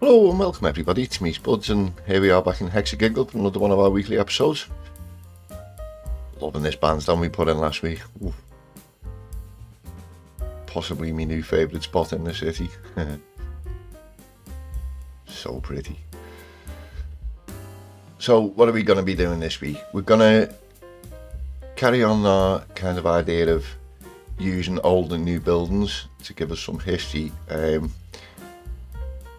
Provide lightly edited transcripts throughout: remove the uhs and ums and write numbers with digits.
Hello and welcome everybody, it's me Spuds and here we are back in Hexagiggle for another one of our weekly episodes. Loving this bandstand we put in last week. Ooh. Possibly my new favourite spot in the city. So pretty. So what are we going to be doing this week? We're going to carry on our kind of idea of using old and new buildings to give us some history.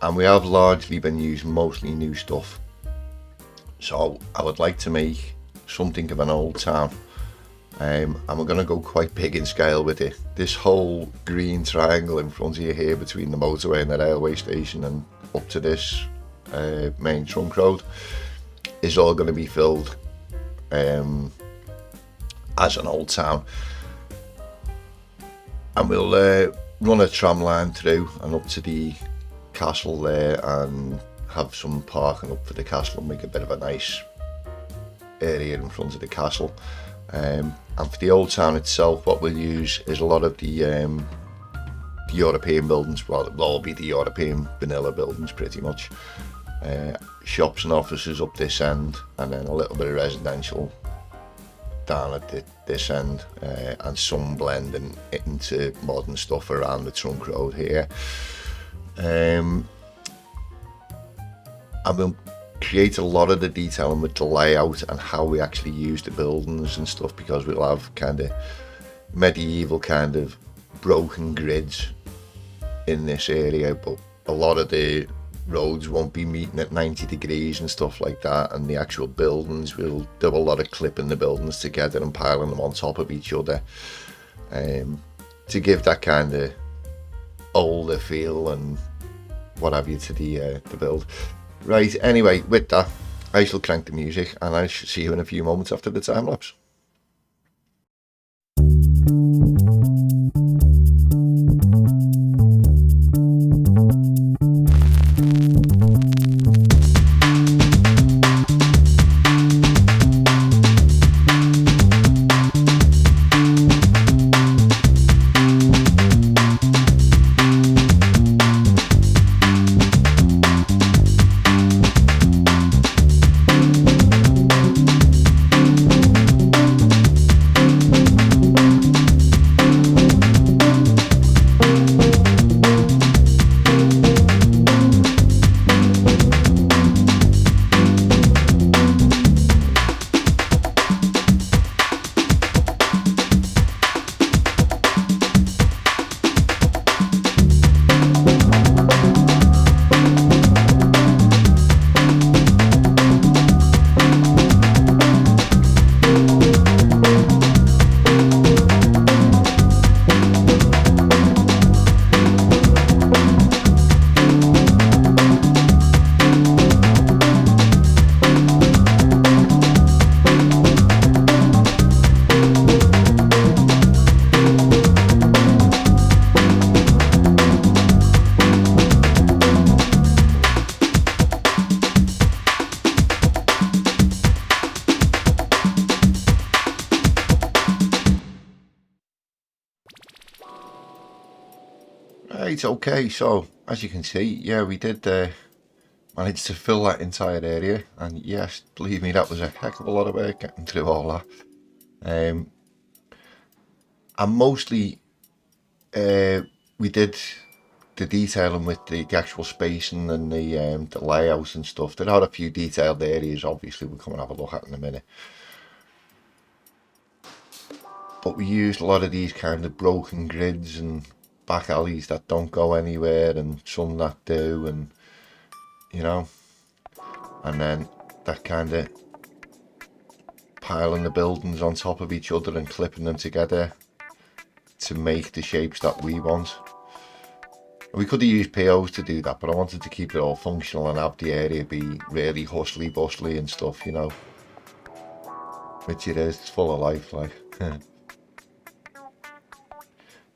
And we have largely been using mostly new stuff. So I would like to make something of an old town. And we're going to go quite big in scale with it. This whole green triangle in front of you here between the motorway and the railway station and up to this main trunk road is all going to be filled as an old town. And we'll run a tram line through and up to the castle there and have some parking up for the castle and make a bit of a nice area in front of the castle. And for the old town itself, what we'll use is a lot of the European buildings. Well, it'll all be the European vanilla buildings pretty much. Shops and offices up this end, and then a little bit of residential down at this end, and some blending into modern stuff around the trunk road here. And we'll create a lot of the detailing with the layout and how we actually use the buildings and stuff, because we'll have kind of medieval kind of broken grids in this area, but a lot of the roads won't be meeting at 90 degrees and stuff like that, and the actual buildings will do a lot of clipping the buildings together and piling them on top of each other, to give that kind of older feel and what have you to the build. Right, anyway, with that I shall crank the music and I shall see you in a few moments after the time lapse. Right, okay, so as you can see, yeah, we did manage to fill that entire area, and yes, believe me, that was a heck of a lot of work getting through all that. And mostly we did the detailing with the actual spacing and the layout and stuff. There are a few detailed areas, obviously, we'll come and have a look at in a minute. But we used a lot of these kind of broken grids and back alleys that don't go anywhere and some that do, and you know, and then that kind of piling the buildings on top of each other and clipping them together to make the shapes that we want. We could have used POs to do that, but I wanted to keep it all functional and have the area be really hustly bustly and stuff, you know, which it is. It's full of life, like.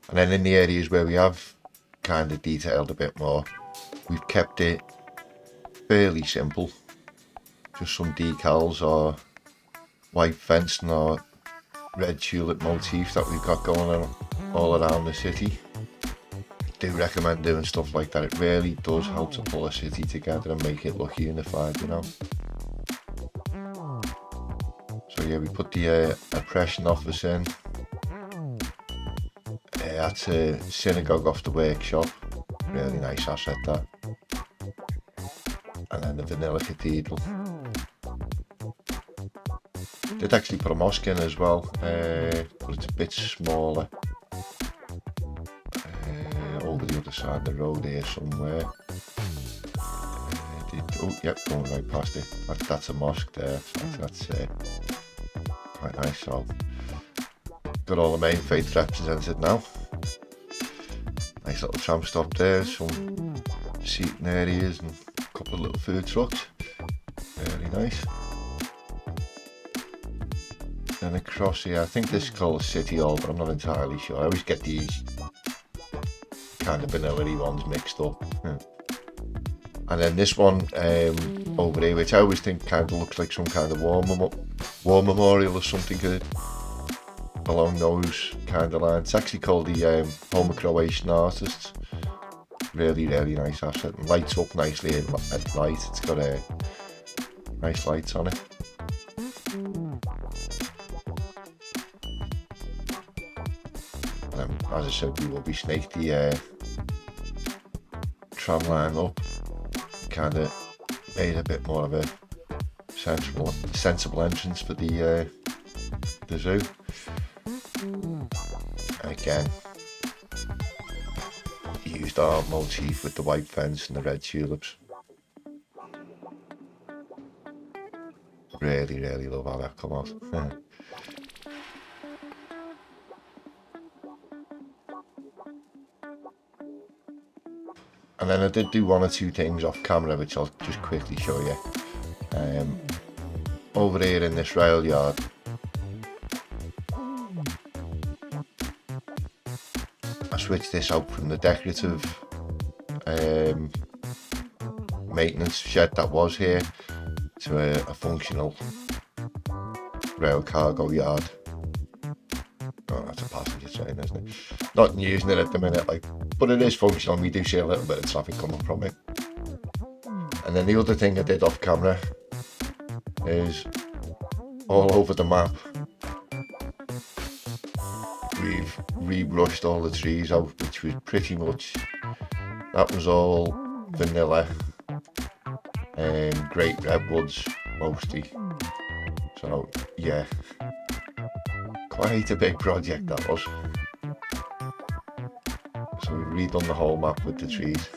And then in the areas where we have kind of detailed a bit more, we've kept it fairly simple. Just some decals or white fencing or red tulip motif that we've got going on all around the city. do recommend doing stuff like that. It really does help to pull a city together and make it look unified, you know. So yeah, we put the oppression office in. That's a synagogue off the workshop. Really nice asset, that. And then the vanilla cathedral. Did actually put a mosque in as well, but it's a bit smaller. Over the other side of the road here somewhere. Oh, yep, going right past it. That's a mosque there. That's quite nice. So, got all the main faiths represented now. Nice little tram stop there, some seating areas and a couple of little food trucks. Very nice. Then across here, I think this is called a city hall, but I'm not entirely sure. I always get these kind of vanilla-y ones mixed up. And then this one over here, which I always think kind of looks like some kind of war memorial or something along those kind of lines. It's actually called the Home of Croatian Artists. Really, really nice asset. And lights up nicely at night. It's got nice lights on it. As I said, we will be snake the tram line up. Kind of made a bit more of a sensible entrance for the zoo. And again, used our motif with the white fence and the red tulips. Really, really love how that come out. And then I did do one or two things off camera, which I'll just quickly show you. Over here in this rail yard, I switched this out from the decorative maintenance shed that was here to a functional rail cargo yard. Oh, that's a passenger train, isn't it? Not using it at the minute, but it is functional. We do see a little bit of traffic coming from it. And then the other thing I did off camera is all over the map, we've rebrushed all the trees out, which was pretty much, that was all vanilla and great redwoods mostly. So yeah, quite a big project that was. So we've redone the whole map with the trees.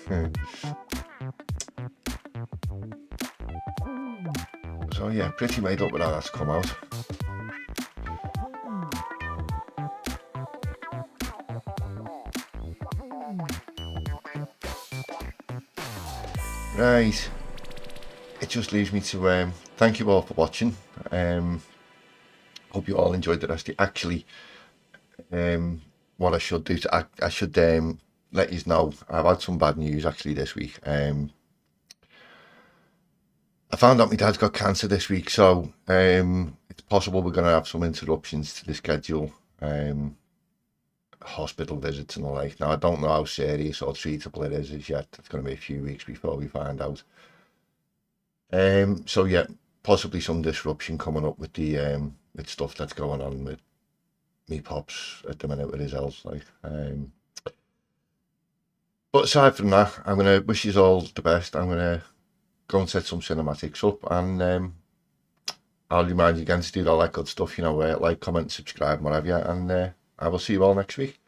So yeah, pretty made up with how that's come out. Right, it just leaves me to thank you all for watching. Hope you all enjoyed the rest of it. Actually, what I should do, I should let you know, I've had some bad news actually this week. I found out my dad's got cancer this week, so it's possible we're going to have some interruptions to the schedule, hospital visits and the like. Now, I don't know how serious or treatable it is as yet. It's going to be a few weeks before we find out. So yeah, possibly some disruption coming up with the with stuff that's going on with me pops at the minute with his health. But aside from that, I'm going to wish you all the best. I'm going to go and set some cinematics up, and I'll remind you again to do all that good stuff, like, comment, subscribe, whatever, and I will see you all next week.